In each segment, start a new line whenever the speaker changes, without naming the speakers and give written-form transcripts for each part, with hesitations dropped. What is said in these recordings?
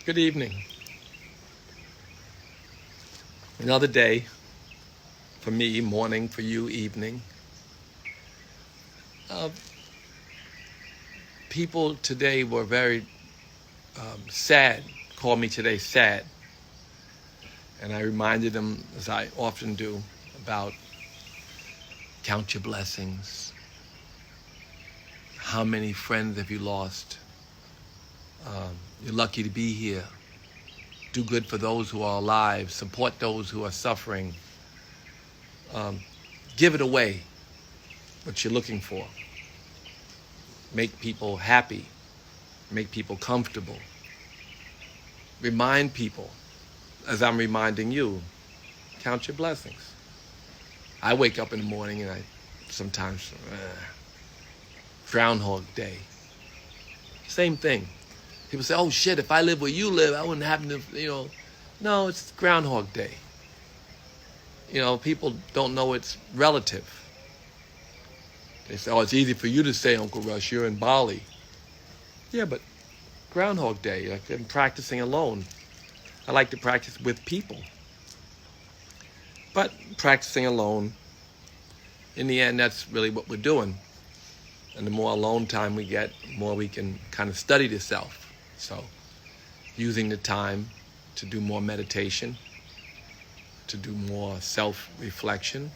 Good evening. Another day for me, morning for you, evening. People today were very sad, called me today sad. And I reminded them, as I often do, about count your blessings. How many friends have you lost? You're lucky to be here. Do good for those who are alive. Support those who are suffering. Give it away, what you're looking for. Make people happy. Make people comfortable. Remind people, as I'm reminding you, count your blessings. I wake up in the morning and I sometimes, Groundhog Day. Same thing. People say, oh shit, if I live where you live, I wouldn't happen to, No, it's Groundhog Day. People don't know it's relative. They say, oh, it's easy for you to say, Uncle Rush, you're in Bali. Yeah, but Groundhog Day, like I'm practicing alone. I like to practice with people. But practicing alone, in the end, that's really what we're doing. And the more alone time we get, the more we can kind of study the self. So, using the time to do more meditation, to do more self-reflection,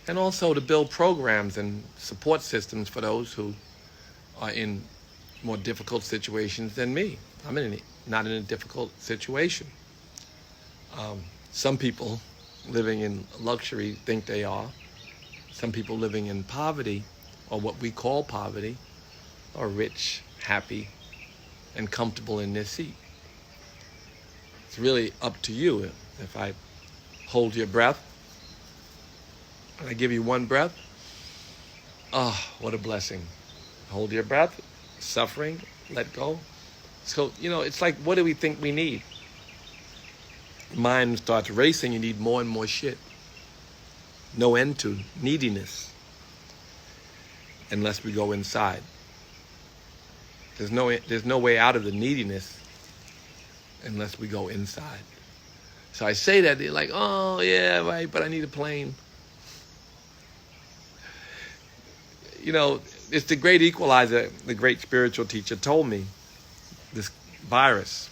and also to build programs and support systems for those who are in more difficult situations than me. I'm not in a difficult situation. Some people living in luxury think they are. Some people living in poverty, or what we call poverty, are rich, happy, and comfortable in their seat. It's really up to you. If I hold your breath, and I give you one breath, what a blessing. Hold your breath, suffering, let go. So, it's like, what do we think we need? Mind starts racing, you need more and more shit. No end to neediness unless we go inside. There's no way out of the neediness unless we go inside. So I say that, they're like, oh, yeah, right, but I need a plane. It's the great equalizer, the great spiritual teacher told me, this virus,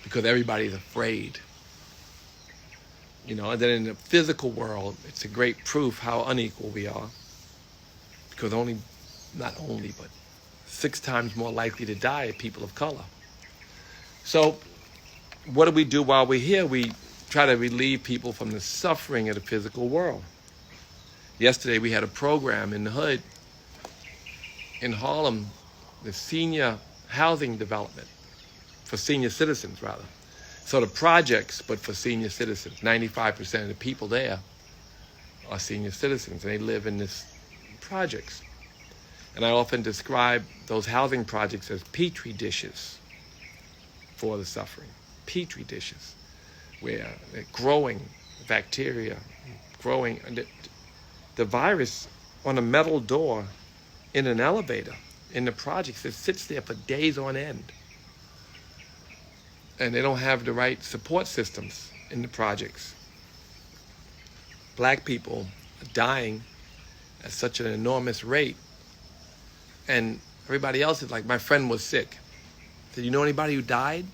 because everybody's afraid. And then in the physical world, it's a great proof how unequal we are. Because not only, but 6 times more likely to die are people of color. So what do we do while we're here? We try to relieve people from the suffering of the physical world. Yesterday we had a program in the hood, in Harlem, the senior housing development, for senior citizens rather. So the projects, but for senior citizens. 95% of the people there are senior citizens, and they live in this projects. And I often describe those housing projects as petri dishes for the suffering. Petri dishes, where they're growing bacteria, growing. And the virus on a metal door in an elevator in the projects, it sits there for days on end. And they don't have the right support systems in the projects. Black people are dying at such an enormous rate. And everybody else is like, my friend was sick. Did you know anybody who died?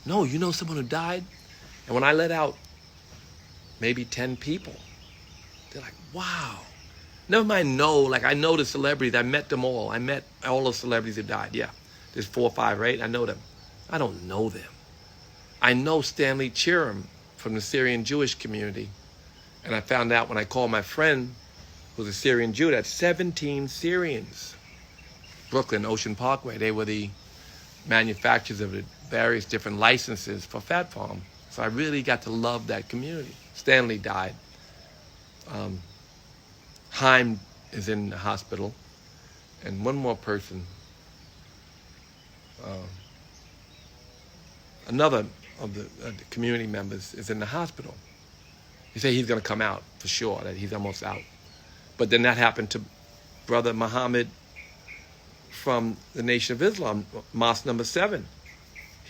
No, you know someone who died? And when I let out maybe 10 people, they're like, wow. Never mind I know the celebrities. I met them all. I met all the celebrities who died. Yeah, there's 4 or 5, right? I know them. I don't know them. I know Stanley from the Syrian Jewish community. And I found out when I called my friend, who's a Syrian Jew, that 17 Syrians, Brooklyn, Ocean Parkway, they were the manufacturers of the various different licenses for Fat Farm. So I really got to love that community. Stanley died. Haim is in the hospital. And one more person, another of the community members is in the hospital. He said he's going to come out for sure, that he's almost out. But then that happened to Brother Muhammad from the Nation of Islam, Mosque number 7.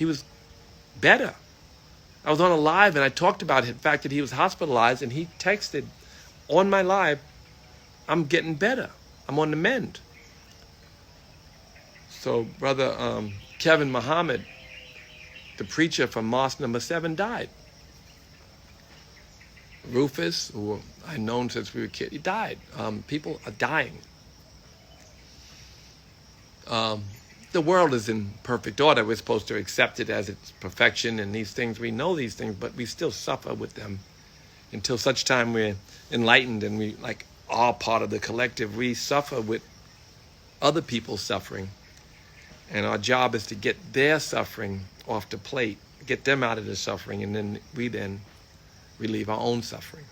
he was better. I was on a live and I talked about the fact that he was hospitalized, and he texted on my live, I'm getting better. I'm on the mend. So Brother Kevin Muhammad, the preacher from Mosque number 7, died. Rufus, who I've known since we were kids, he died. People are dying. The world is in perfect order. We're supposed to accept it as its perfection and these things. We know these things, but we still suffer with them until such time we're enlightened and we are part of the collective. We suffer with other people's suffering. And our job is to get their suffering off the plate, get them out of the suffering, and then we relieve our own suffering.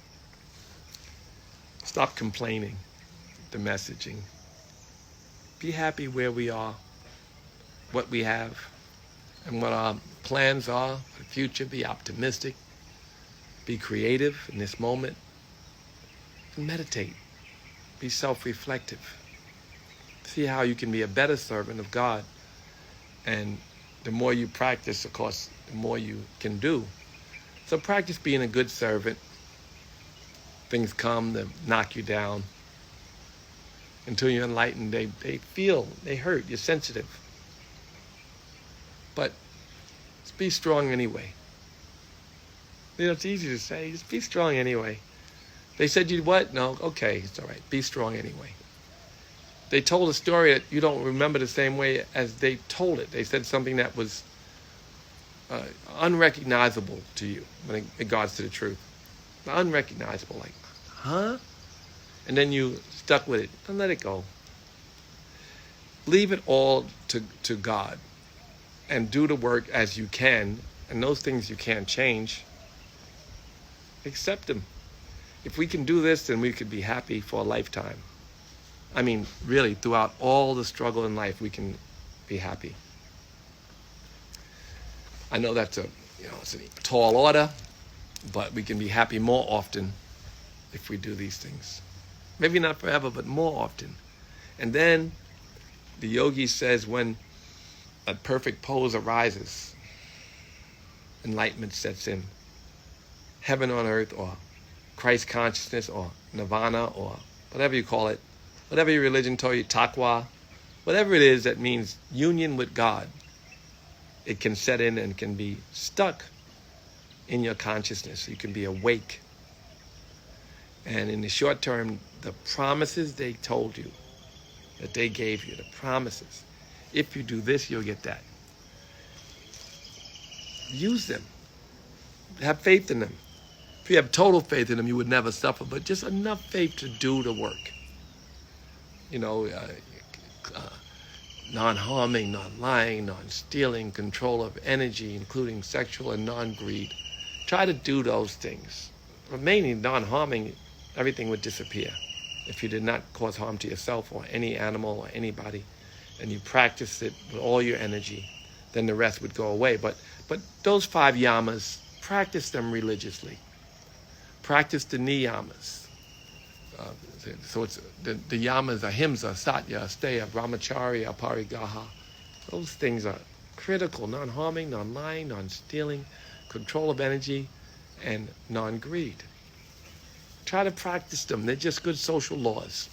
Stop complaining, the messaging. Be happy where we are, what we have, and what our plans are for the future. Be optimistic. Be creative in this moment. And meditate. Be self-reflective. See how you can be a better servant of God. And the more you practice, of course, the more you can do. So practice being a good servant. Things come that knock you down. Until you're enlightened, they feel, they hurt, you're sensitive. But just be strong anyway. It's easy to say, just be strong anyway. They said you what? No, okay, it's all right. Be strong anyway. They told a story that you don't remember the same way as they told it. They said something that was unrecognizable to you when it regards to the truth. Unrecognizable, like, huh? And then you stuck with it. And let it go. Leave it all to God. And do the work as you can. And those things you can't change, accept them. If we can do this, then we could be happy for a lifetime. I mean, really, throughout all the struggle in life, we can be happy. I know that's it's a tall order, but we can be happy more often if we do these things. Maybe not forever, but more often. And then the yogi says when a perfect pose arises, enlightenment sets in. Heaven on earth, or Christ consciousness, or nirvana, or whatever you call it, whatever your religion told you, taqwa, whatever it is that means union with God, it can set in and can be stuck in your consciousness. You can be awake. And in the short term, the promises they told you, that they gave you, the promises, if you do this, you'll get that. Use them. Have faith in them. If you have total faith in them, you would never suffer, but just enough faith to do the work. Non-harming, non-lying, non-stealing, control of energy, including sexual and non-greed. Try to do those things. But mainly non-harming, everything would disappear. If you did not cause harm to yourself or any animal or anybody, and you practiced it with all your energy, then the rest would go away. But those 5 yamas, practice them religiously. Practice the niyamas. So it's the yamas, ahimsa, satya, asteya, brahmacharya, parigraha. Those things are critical. Non-harming, non-lying, non-stealing, control of energy, and non-greed. Try to practice them. They're just good social laws.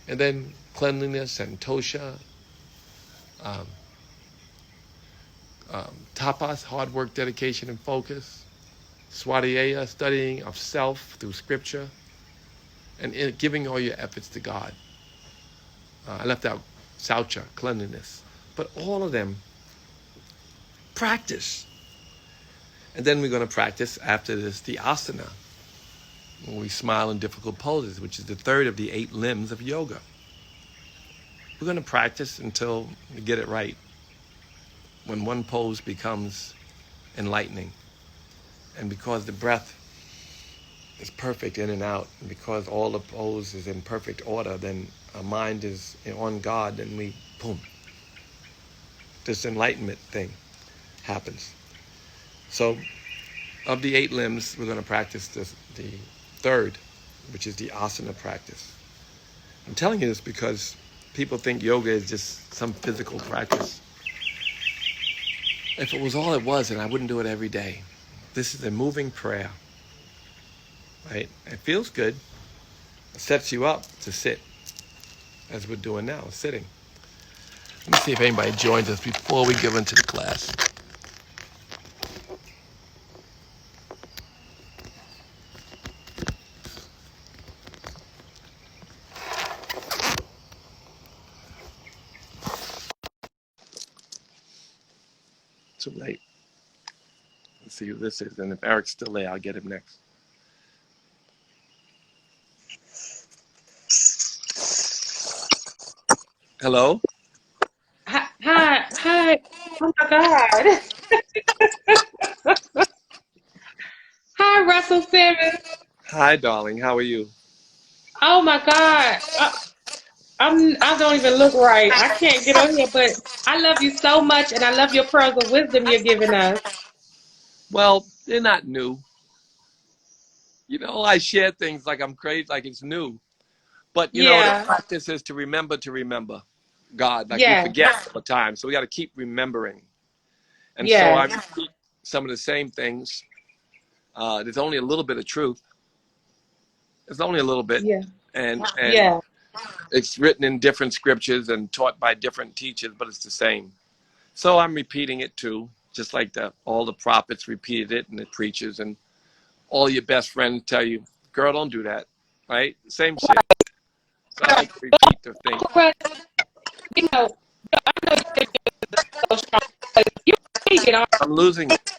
And then cleanliness and tosha, tapas, hard work, dedication, and focus. Swadhyaya, studying of self through scripture. And giving all your efforts to God. I left out saucha, cleanliness. But all of them, practice. And then we're going to practice after this the asana, when we smile in difficult poses, which is the 3rd of the 8 limbs of yoga. We're going to practice until we get it right. When one pose becomes enlightening. And because the breath is perfect in and out, and because all the pose is in perfect order, then our mind is on God, and we, boom, this enlightenment thing happens. So, of the 8 limbs, we're going to practice the 3rd, which is the asana practice. I'm telling you this because people think yoga is just some physical practice. If it was all it was, then I wouldn't do it every day. This is a moving prayer, right? It feels good. It sets you up to sit, as we're doing now, sitting. Let me see if anybody joins us before we give into the class. Too late. Let's see who this is. And if Eric's still there, I'll get him next. Hello?
Hi. Oh my God. Hi, Russell Simmons.
Hi, darling. How are you?
Oh my God. I don't even look right. I can't get on here, but I love you so much, and I love your pearls of wisdom you're giving us.
Well, they're not new. You know, I share things like I'm crazy, like it's new. But, you know, the
Yeah.
practice is to remember God. Like we
Yes.
forget all the time. So we got to keep remembering. And so I
Yes.
repeat some of the same things. There's only a little bit of truth. There's only a little bit.
Yeah.
And
Yeah.
it's written in different scriptures and taught by different teachers, but it's the same. So I'm repeating it too, just like all the prophets repeated it and the preachers and all your best friends tell you, girl, don't do that. Right? Same shit. So I like to repeat the thing.
But, you know, I know you're so strong, but you're vegan, aren't
I'm losing it.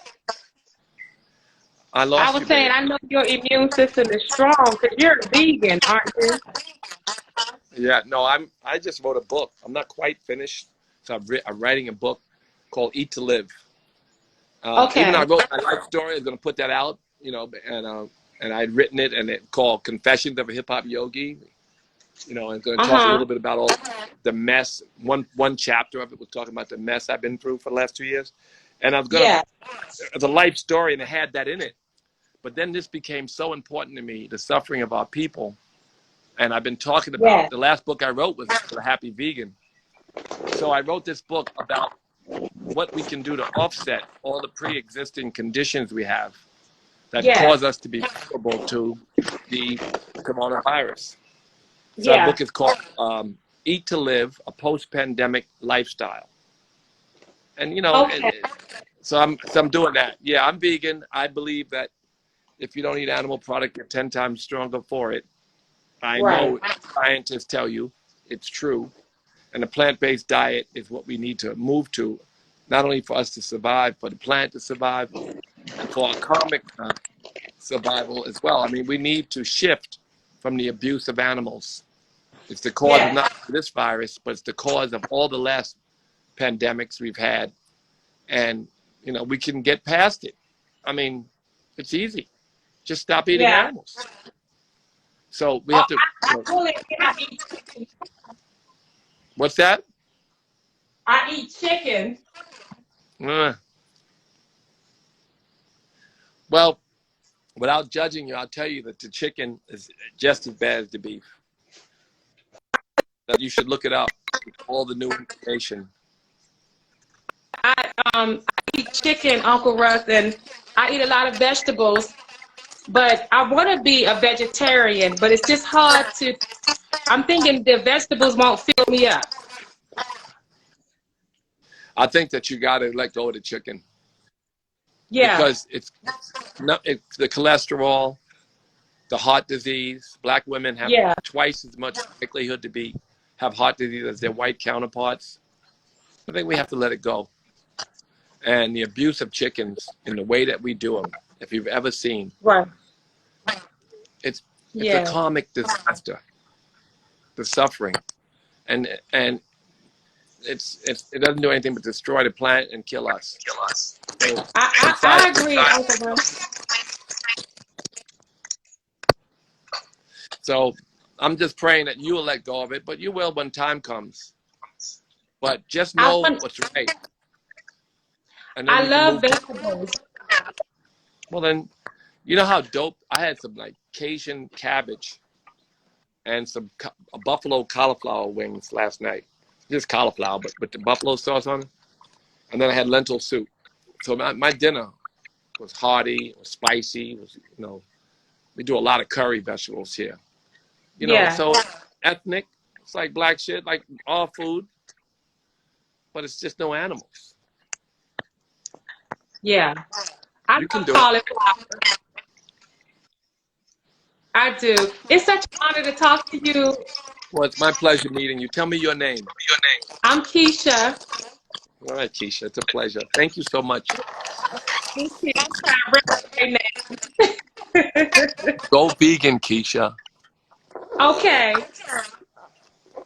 I
you? I
lost
was
you
saying,
there.
I know your immune system is strong because you're a vegan, aren't you?
Yeah, no, I just wrote a book. I'm not quite finished. So I'm writing a book called Eat to Live. Even though I
Okay.
wrote my life story, I was going to put that out, you know, and I'd written it and it called Confessions of a Hip Hop Yogi. You know, and going to talk a
Uh-huh.
little bit about all the mess. One chapter of it was talking about the mess I've been through for the last 2 years. And I was going to,
Yeah.
it's a life story and it had that in it. But then this became so important to me, the suffering of our people. And I've been talking about,
Yeah.
the last book I wrote was The Happy Vegan. So I wrote this book about what we can do to offset all the pre-existing conditions we have that
Yeah.
cause us to be vulnerable to the coronavirus. So our
Yeah.
book is called Eat to Live, a Post-Pandemic Lifestyle. And, you know,
Okay.
so I'm doing that. Yeah, I'm vegan. I believe that if you don't eat animal product, you're 10 times stronger for it. I
Right.
know scientists tell you it's true. And a plant-based diet is what we need to move to, not only for us to survive, for the plant to survive, and for our karmic survival as well. I mean, we need to shift from the abuse of animals. It's the cause of
Yeah.
not this virus, but it's the cause of all the last pandemics we've had. And, you know, we can get past it. I mean, it's easy. Just stop eating
Yeah.
animals. So we
Oh,
have to, you know,
I fully I eat chicken.
what's that?
I eat chicken.
Uh, well, without judging you, I'll tell you that the chicken is just as bad as the beef. That you should look it up. All the new information.
I eat chicken, Uncle Russ, and I eat a lot of vegetables. But I want to be a vegetarian, but it's just hard to. I'm thinking the vegetables won't fill me up.
I think that you got to let go of the chicken
Yeah.
because it's the cholesterol, the heart disease. Black women have
Yeah.
twice as much likelihood to have heart disease as their white counterparts. I think we have to let it go. And the abuse of chickens in the way that we do them, if you've ever seen,
Right.
it's a
Yeah.
karmic disaster, the suffering, and it doesn't do anything but destroy the planet and kill us. So
I agree, Uncle Russ.
So I'm just praying that you will let go of it, but you will when time comes. But just
I
know
want.
what's right, and then
I
you can
love
move to.
vegetables.
Well, then, you know how dope. I had some like Cajun cabbage and some buffalo cauliflower wings last night. Just cauliflower, but with the buffalo sauce on it. And then I had lentil soup. So my dinner was hearty, it was spicy, it was, we do a lot of curry vegetables here.
Yeah.
So ethnic, it's like black shit, like all food, but it's just no animals.
Yeah. I
You can
love
do it.
cauliflower. I do. It's such an honor to talk to you.
Well, it's my pleasure meeting you. Tell me your name.
I'm Keisha.
All right, Keisha, it's a pleasure. Thank you so much.
Thank you. I'm trying to remember your name.
Go vegan, Keisha.
Okay.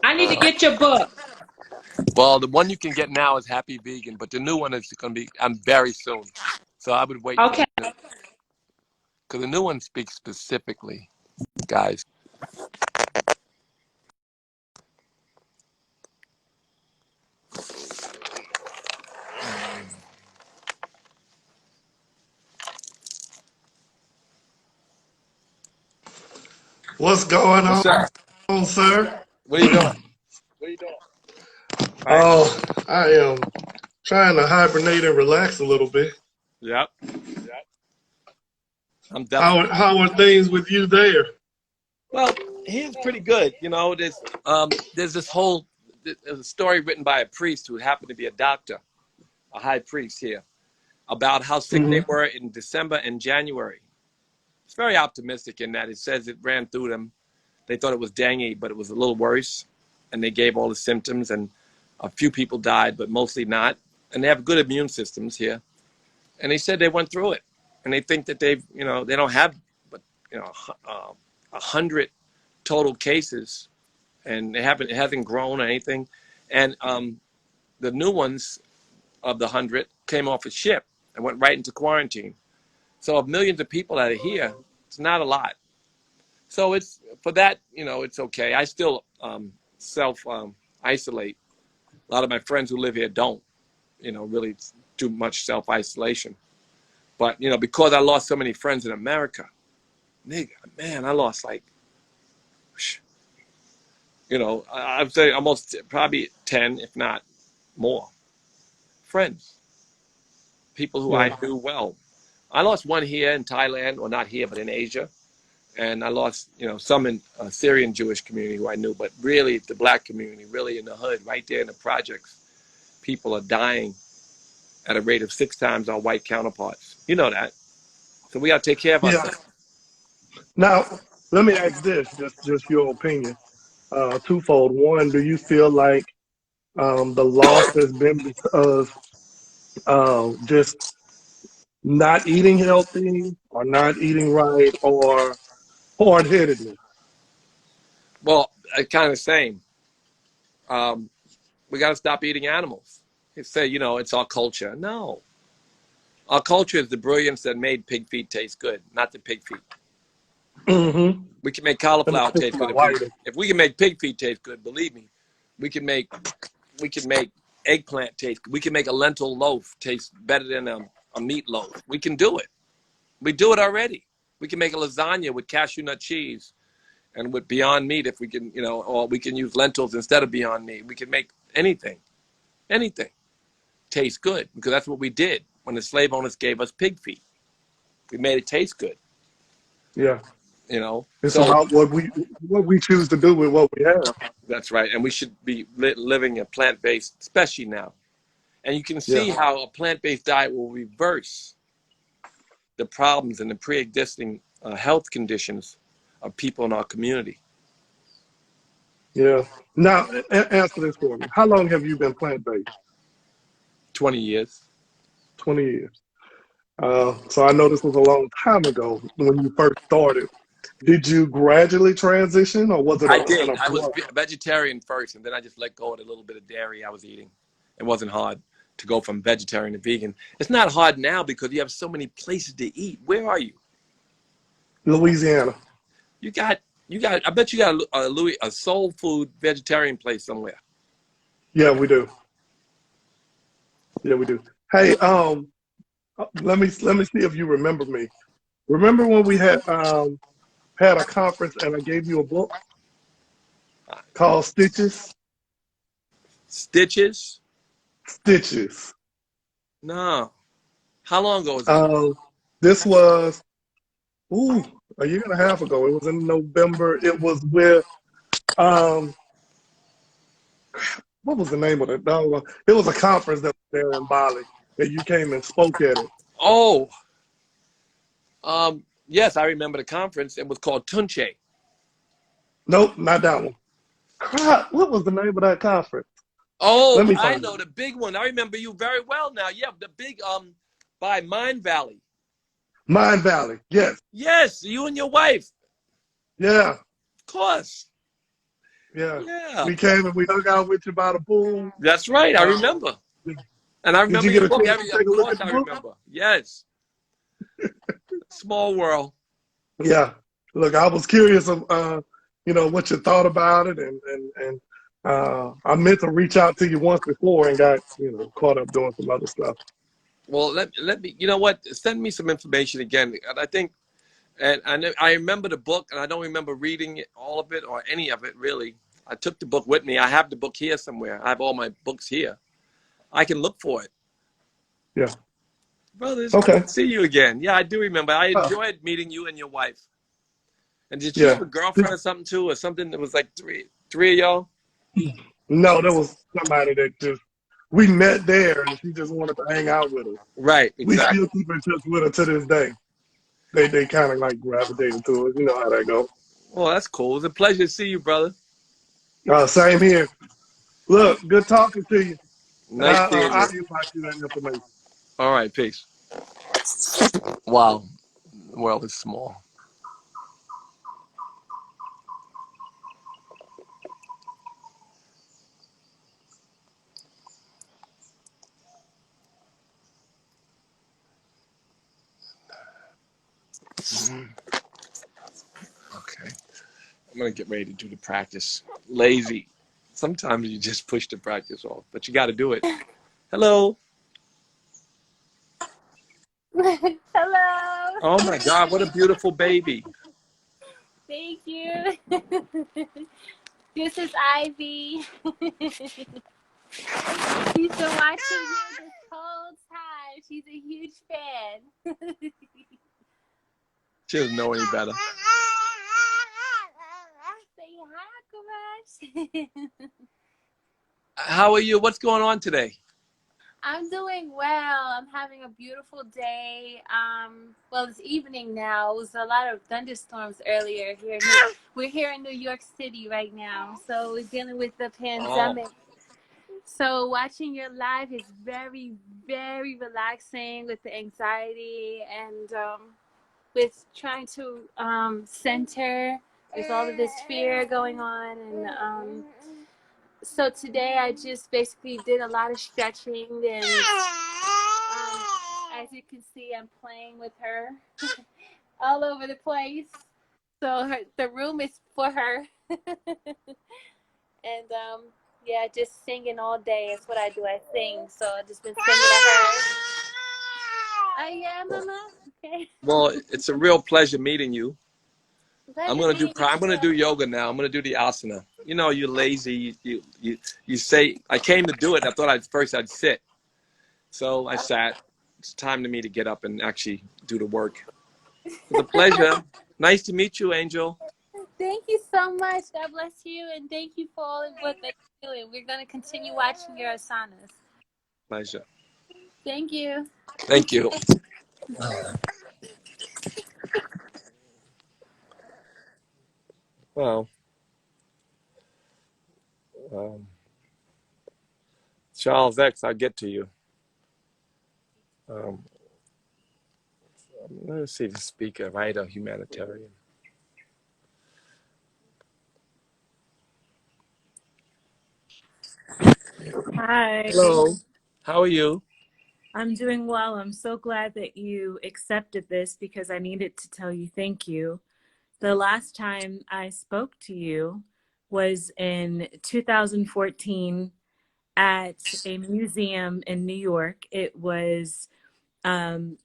I need to get your book.
Well, the one you can get now is Happy Vegan, but the new one is going to be very soon. So I would wait for
Okay.
the new, because the new one speaks specifically, guys.
What's going
What's up?
on, sir?
What are you doing? Right?
Oh, I am trying to hibernate and relax a little bit.
Yep. I'm definitely.
How are things with you there?
Well, he's pretty good. There's this whole there's a story written by a priest who happened to be a doctor, a high priest here, about how sick they were in December and January. It's very optimistic in that it says it ran through them. They thought it was dengue, but it was a little worse, and they gave all the symptoms, and a few people died, but mostly not. And they have good immune systems here, and they said they went through it, and they think that they don't have, but 100 total cases, and it hasn't grown or anything, and the new ones of the 100 came off a ship and went right into quarantine. So of millions of people that are here, it's not a lot. So it's for that, it's okay. I still self isolate. A lot of my friends who live here don't, really do much self isolation. But because I lost so many friends in America, man, I lost like, I'd say almost probably 10, if not more, friends, people who I knew well. I lost one here in Thailand, or not here, but in Asia. And I lost, some in Syrian Jewish community who I knew, but really the black community, really in the hood, right there in the projects, people are dying at a rate of 6 times our white counterparts. You know that. So we got to take care of
Yeah.
ourselves.
Now, let me ask this, just your opinion. Twofold. One, do you feel like the loss has been because just not eating healthy or not eating right or hard-headedness?
Well, kind of same. We got to stop eating animals. They say, it's our culture. No. Our culture is the brilliance that made pig feet taste good, not the pig feet.
Mm-hmm.
We can make cauliflower taste good. If we can make pig feet taste good, believe me, we can make eggplant taste good. We can make a lentil loaf taste better than a meat loaf. We can do it. We do it already. We can make a lasagna with cashew nut cheese and with Beyond Meat if we can, or we can use lentils instead of Beyond Meat. We can make anything taste good, because that's what we did when the slave owners gave us pig feet. We made it taste good.
Yeah. It's
So
about what we choose to do with what we have.
that's right. And we should be living a plant-based, especially now. And you can see how a plant-based diet will reverse the problems and the pre-existing health conditions of people in our community.
Yeah. Now, answer this for me. How long have you been plant-based?
20 years.
20 years. So I know this was a long time ago when you first started. Did you gradually transition, or was it
I
an
did. I was
abrupt?
vegetarian first, and then I just let go of the little bit of dairy I was eating. It wasn't hard to go from vegetarian to vegan. It's not hard now because you have so many places to eat. Where are you?
Louisiana.
You got. I bet you got a soul food vegetarian place somewhere.
Yeah, we do. Yeah, we do. Hey, let me see if you remember me. Remember when we had a conference and I gave you a book called Stitches?
Stitches?
Stitches.
No. How long ago was that?
Uh, this was a year and a half ago. It was in November. It was with um, what was the name of it? No, it was a conference that was there in Bali that you came and spoke at it.
Oh, yes, I remember the conference. It was called Tunche.
Nope, not that one. Crap, what was the name of that conference? Let
Oh,
me
I
find
know
it.
the big one. I remember you very well now. Yeah, the big by Mind Valley.
Mind Valley. Yes.
Yes, you and your wife.
Yeah.
Of course.
Yeah.
Yeah.
We came and we hung out with you by the pool.
That's right. I
Uh,
remember. And I
did
remember
you get
your
a
book.
chance to
Of
take a look
course
at the
I
book?
remember. Yes. Small world.
Yeah. Look, I was curious of what you thought about it, and I meant to reach out to you once before and got caught up doing some other stuff.
Well, let me, you know what? Send me some information again. And I think, and I remember the book, and I don't remember reading it, all of it or any of it really. I took the book with me. I have the book here somewhere. I have all my books here. I can look for it.
Yeah.
Brother, it's good
Okay.
to see you again. Yeah, I do remember. I
Oh,
enjoyed meeting you and your wife. And did she have
yeah.
a girlfriend or something too, or something that was like three of y'all?
No, there was somebody that just we met there, and she just wanted to hang out with us.
Right,
We still
exactly.
keep in touch with her to this day. They kind of like gravitated to us. You know how that go.
Well, that's cool. It's a pleasure to see you, brother.
Same here. Look, good talking to you. And
Nice seeing
I'll
you.
inbox you that information.
All right, peace. Wow, the world is small. Okay, I'm gonna get ready to do the practice. Lazy. Sometimes you just push the practice off, but you got to do it. Hello.
Hello.
Oh my God, what a beautiful baby.
Thank you. This is Ivy. She's been watching you this whole time. She's a huge fan.
She doesn't know any better.
Say hi, Karash.
How are you? What's going on today?
I'm doing well. I'm having a beautiful day. Well, it's evening now. It was a lot of thunderstorms earlier here. We're here in New York City right now, so we're dealing with the
Oh,
pandemic. So watching your live is very, very relaxing with the anxiety and with trying to center. There's all of this fear going on, and so today I just basically did a lot of stretching, and as you can see, I'm playing with her all over the place. So the room is for her, and yeah, just singing all day is what I do. I sing, so I've just been singing to her. Yeah, Mama. Okay.
well, it's a real pleasure meeting you.
Pleasure meeting you
I'm gonna do
too.
yoga now. I'm gonna do the asana. You know, you're lazy. You say I came to do it. I thought I'd sit. So I sat. It's time to me to get up and actually do the work. It's a pleasure. Nice to meet you, Angel.
Thank you so much. God bless you, and thank you for all of what that you're doing. We're gonna continue watching your asanas.
Pleasure.
Thank you.
Thank you. Well, um, Charles X, I'll get to you. Um, let's see the speaker, writer, humanitarian.
Hi,
Hello. How are you?
I'm doing well. I'm so glad that you accepted this because I needed to tell you thank you. The last time I spoke to you was in 2014 at a museum in New York. It was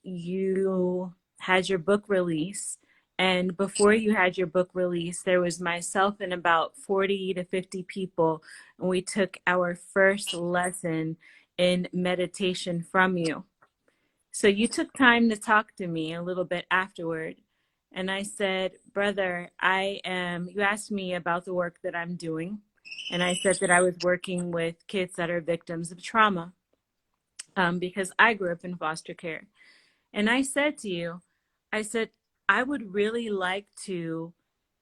you had your book release, and before you had your book release, there was myself and about 40 to 50 people, and we took our first lesson in meditation from you. So you took time to talk to me a little bit afterward. And I said, brother, you asked me about the work that I'm doing. And I said that I was working with kids that are victims of trauma because I grew up in foster care. And I said to you, I said, I would really like to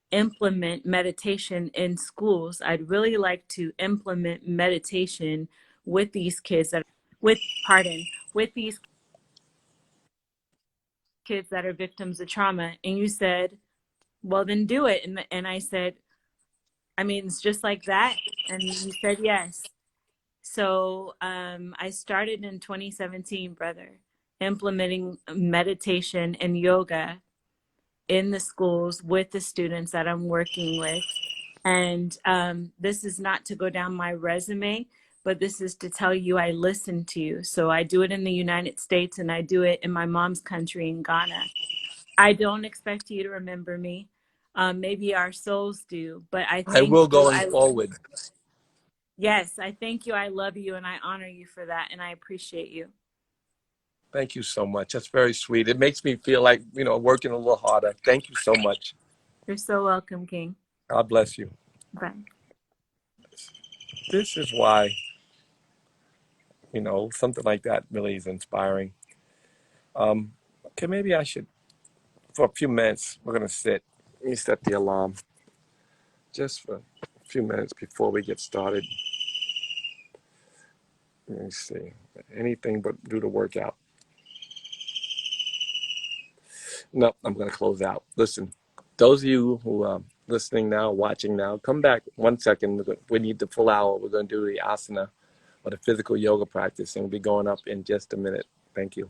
implement meditation in schools. I'd really like to implement meditation with these kids with these kids that are victims of trauma. And you said, well, then do it. And I said, I mean, it's just like that. And you said yes. So I started in 2017, brother, implementing meditation and yoga in the schools with the students that I'm working with. And this is not to go down my resume, but this is to tell you I listen to you. So I do it in the United States and I do it in my mom's country in Ghana. I don't expect you to remember me. Maybe our souls do, but I
I
thank
will
you.
going forward.
Yes, I thank you. I love you and I honor you for that. And I appreciate you.
Thank you so much. That's very sweet. It makes me feel like, working a little harder. Thank you so much.
You're so welcome, King.
God bless you.
Bye.
This is why, something like that really is inspiring. Okay, maybe I should, for a few minutes, we're going to sit. Let me set the alarm just for a few minutes before we get started. Let me see. Anything but do the workout. No, I'm going to close out. Listen, those of you who are listening now, watching now, come back 1 second. We need the full hour. We're going to do the asana or the physical yoga practice, and we'll be going up in just a minute. Thank you.